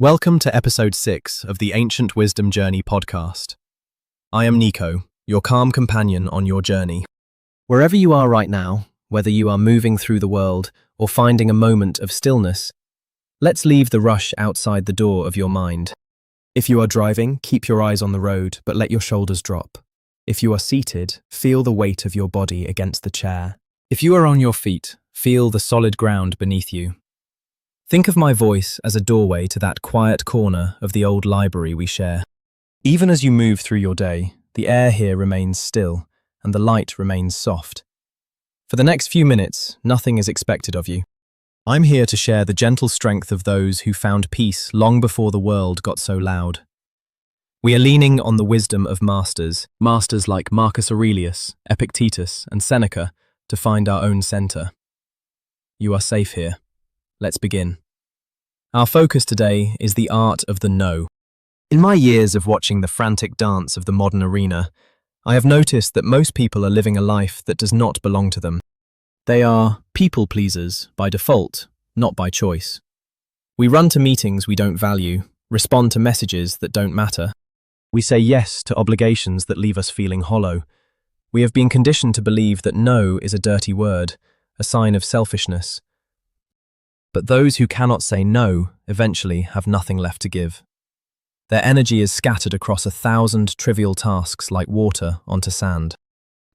Welcome to episode 6 of the Ancient Wisdom Journey podcast. I am Nico, your calm companion on your journey. Wherever you are right now, whether you are moving through the world or finding a moment of stillness, let's leave the rush outside the door of your mind. If you are driving, keep your eyes on the road, but let your shoulders drop. If you are seated, feel the weight of your body against the chair. If you are on your feet, feel the solid ground beneath you. Think of my voice as a doorway to that quiet corner of the old library we share. Even as you move through your day, the air here remains still and the light remains soft. For the next few minutes, nothing is expected of you. I'm here to share the gentle strength of those who found peace long before the world got so loud. We are leaning on the wisdom of masters like Marcus Aurelius, Epictetus, and Seneca, to find our own center. You are safe here. Let's begin. Our focus today is the art of the no. In my years of watching the frantic dance of the modern arena, I have noticed that most people are living a life that does not belong to them. They are people pleasers by default, not by choice. We run to meetings we don't value, respond to messages that don't matter. We say yes to obligations that leave us feeling hollow. We have been conditioned to believe that no is a dirty word, a sign of selfishness. But those who cannot say no eventually have nothing left to give. Their energy is scattered across 1,000 trivial tasks like water onto sand.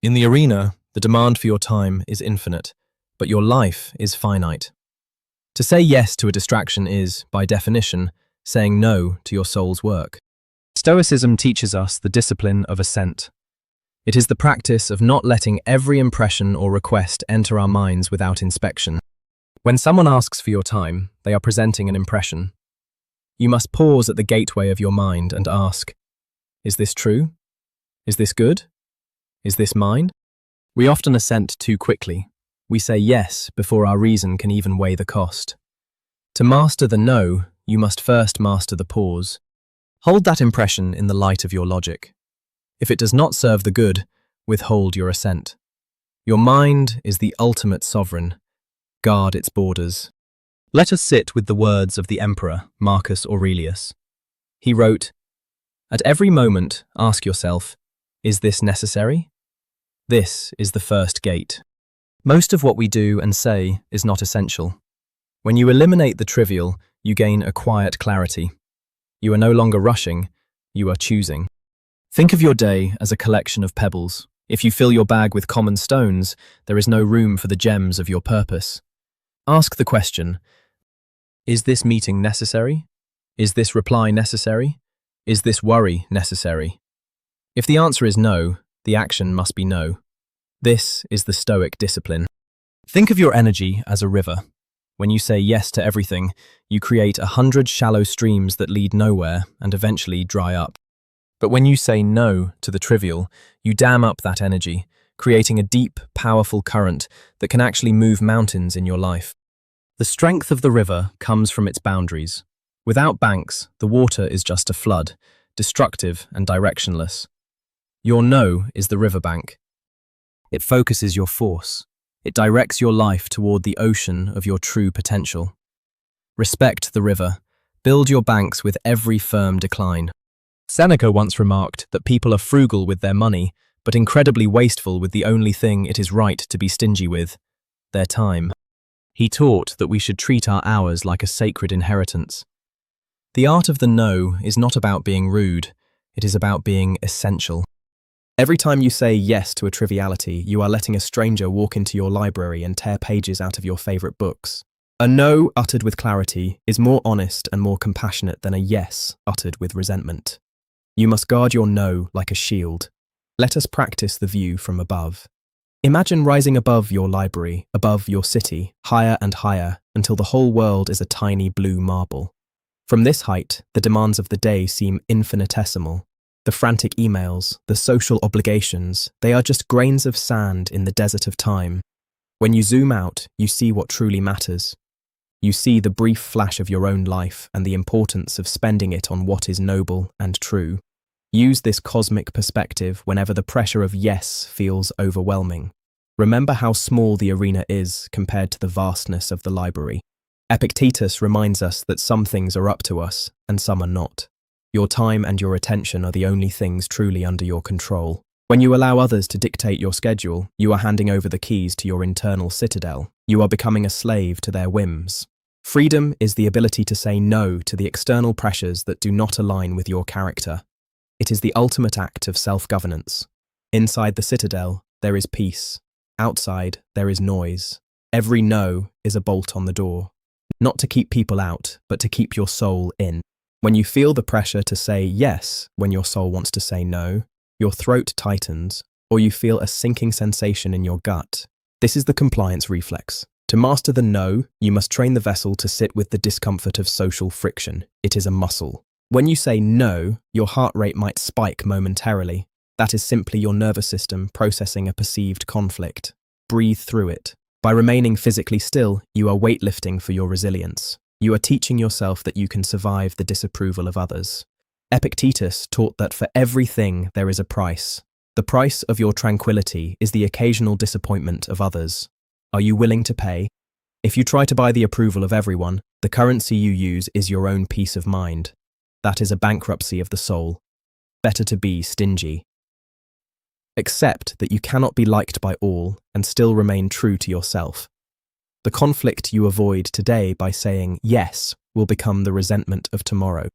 In the arena, the demand for your time is infinite, but your life is finite. To say yes to a distraction is, by definition, saying no to your soul's work. Stoicism teaches us the discipline of assent. It is the practice of not letting every impression or request enter our minds without inspection. When someone asks for your time, they are presenting an impression. You must pause at the gateway of your mind and ask, is this true? Is this good? Is this mine? We often assent too quickly. We say yes before our reason can even weigh the cost. To master the no, you must first master the pause. Hold that impression in the light of your logic. If it does not serve the good, withhold your assent. Your mind is the ultimate sovereign. Guard its borders. Let us sit with the words of the emperor, Marcus Aurelius. He wrote, "At every moment, ask yourself, is this necessary? This is the first gate." Most of what we do and say is not essential. When you eliminate the trivial, you gain a quiet clarity. You are no longer rushing, you are choosing. Think of your day as a collection of pebbles. If you fill your bag with common stones, there is no room for the gems of your purpose. Ask the question, is this meeting necessary? Is this reply necessary? Is this worry necessary? If the answer is no, the action must be no. This is the Stoic discipline. Think of your energy as a river. When you say yes to everything, you create 100 shallow streams that lead nowhere and eventually dry up. But when you say no to the trivial, you dam up that energy, creating a deep, powerful current that can actually move mountains in your life. The strength of the river comes from its boundaries. Without banks, the water is just a flood, destructive and directionless. Your no is the riverbank. It focuses your force. It directs your life toward the ocean of your true potential. Respect the river. Build your banks with every firm decline. Seneca once remarked that people are frugal with their money, but incredibly wasteful with the only thing it is right to be stingy with, their time. He taught that we should treat our hours like a sacred inheritance. The art of the no is not about being rude, it is about being essential. Every time you say yes to a triviality, you are letting a stranger walk into your library and tear pages out of your favorite books. A no uttered with clarity is more honest and more compassionate than a yes uttered with resentment. You must guard your no like a shield. Let us practice the view from above. Imagine rising above your library, above your city, higher and higher, until the whole world is a tiny blue marble. From this height, the demands of the day seem infinitesimal. The frantic emails, the social obligations, they are just grains of sand in the desert of time. When you zoom out, you see what truly matters. You see the brief flash of your own life and the importance of spending it on what is noble and true. Use this cosmic perspective whenever the pressure of yes feels overwhelming. Remember how small the arena is compared to the vastness of the library. Epictetus reminds us that some things are up to us and some are not. Your time and your attention are the only things truly under your control. When you allow others to dictate your schedule, you are handing over the keys to your internal citadel. You are becoming a slave to their whims. Freedom is the ability to say no to the external pressures that do not align with your character. It is the ultimate act of self-governance. Inside the citadel, there is peace. Outside, there is noise. Every no is a bolt on the door. Not to keep people out, but to keep your soul in. When you feel the pressure to say yes when your soul wants to say no, your throat tightens, or you feel a sinking sensation in your gut. This is the compliance reflex. To master the no, you must train the vessel to sit with the discomfort of social friction. It is a muscle. When you say no, your heart rate might spike momentarily. That is simply your nervous system processing a perceived conflict. Breathe through it. By remaining physically still, you are weightlifting for your resilience. You are teaching yourself that you can survive the disapproval of others. Epictetus taught that for everything there is a price. The price of your tranquility is the occasional disappointment of others. Are you willing to pay? If you try to buy the approval of everyone, the currency you use is your own peace of mind. That is a bankruptcy of the soul. Better to be stingy. Accept that you cannot be liked by all and still remain true to yourself. The conflict you avoid today by saying yes will become the resentment of tomorrow.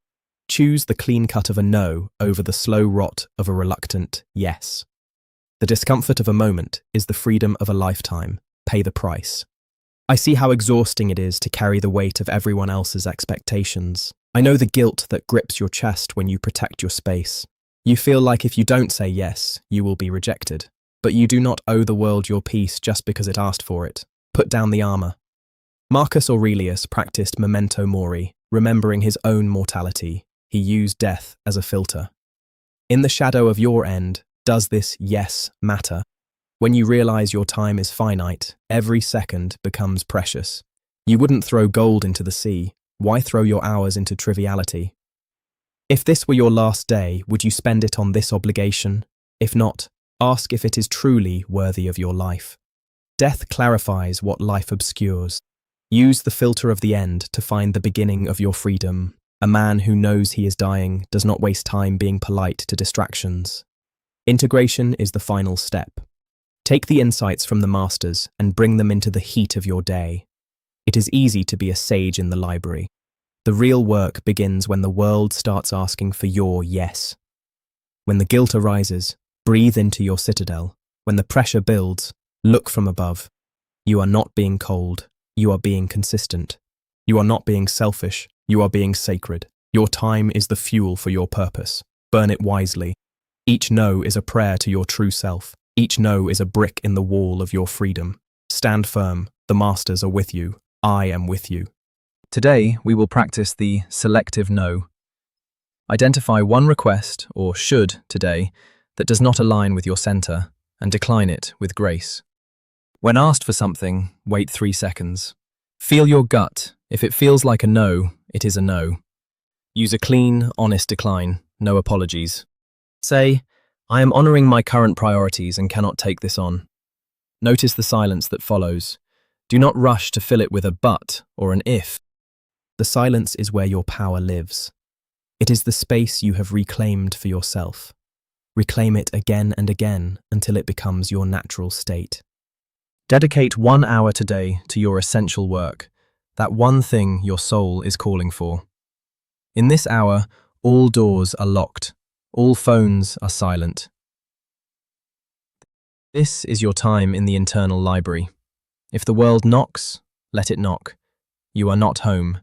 Choose the clean cut of a no over the slow rot of a reluctant yes. The discomfort of a moment is the freedom of a lifetime. Pay the price. I see how exhausting it is to carry the weight of everyone else's expectations. I know the guilt that grips your chest when you protect your space. You feel like if you don't say yes, you will be rejected. But you do not owe the world your peace just because it asked for it. Put down the armor. Marcus Aurelius practiced memento mori, remembering his own mortality. He used death as a filter. In the shadow of your end, does this yes matter? When you realize your time is finite, every second becomes precious. You wouldn't throw gold into the sea. Why throw your hours into triviality? If this were your last day, would you spend it on this obligation? If not, ask if it is truly worthy of your life. Death clarifies what life obscures. Use the filter of the end to find the beginning of your freedom. A man who knows he is dying does not waste time being polite to distractions. Integration is the final step. Take the insights from the masters and bring them into the heat of your day. It is easy to be a sage in the library. The real work begins when the world starts asking for your yes. When the guilt arises, breathe into your citadel. When the pressure builds, look from above. You are not being cold. You are being consistent. You are not being selfish. You are being sacred. Your time is the fuel for your purpose. Burn it wisely. Each no is a prayer to your true self. Each no is a brick in the wall of your freedom. Stand firm. The masters are with you. I am with you. Today, we will practice the selective no. Identify one request, or should today, that does not align with your center, and decline it with grace. When asked for something, wait 3 seconds. Feel your gut. If it feels like a no, it is a no. Use a clean, honest decline, no apologies. Say, I am honoring my current priorities and cannot take this on. Notice the silence that follows. Do not rush to fill it with a but or an if. The silence is where your power lives. It is the space you have reclaimed for yourself. Reclaim it again and again until it becomes your natural state. Dedicate 1 hour today to your essential work, that one thing your soul is calling for. In this hour, all doors are locked, all phones are silent. This is your time in the internal library. If the world knocks, let it knock. You are not home.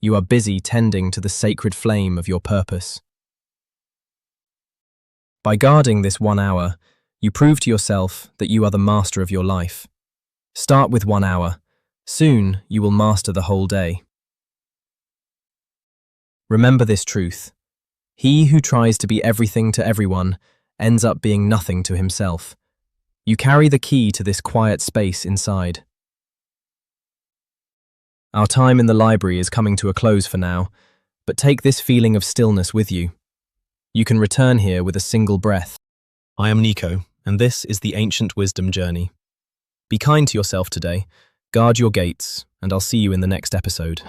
You are busy tending to the sacred flame of your purpose. By guarding this 1 hour, you prove to yourself that you are the master of your life. Start with 1 hour. Soon, you will master the whole day. Remember this truth. He who tries to be everything to everyone ends up being nothing to himself. You carry the key to this quiet space inside. Our time in the library is coming to a close for now, but take this feeling of stillness with you. You can return here with a single breath. I am Nico, and this is the Ancient Wisdom Journey. Be kind to yourself today, guard your gates, and I'll see you in the next episode.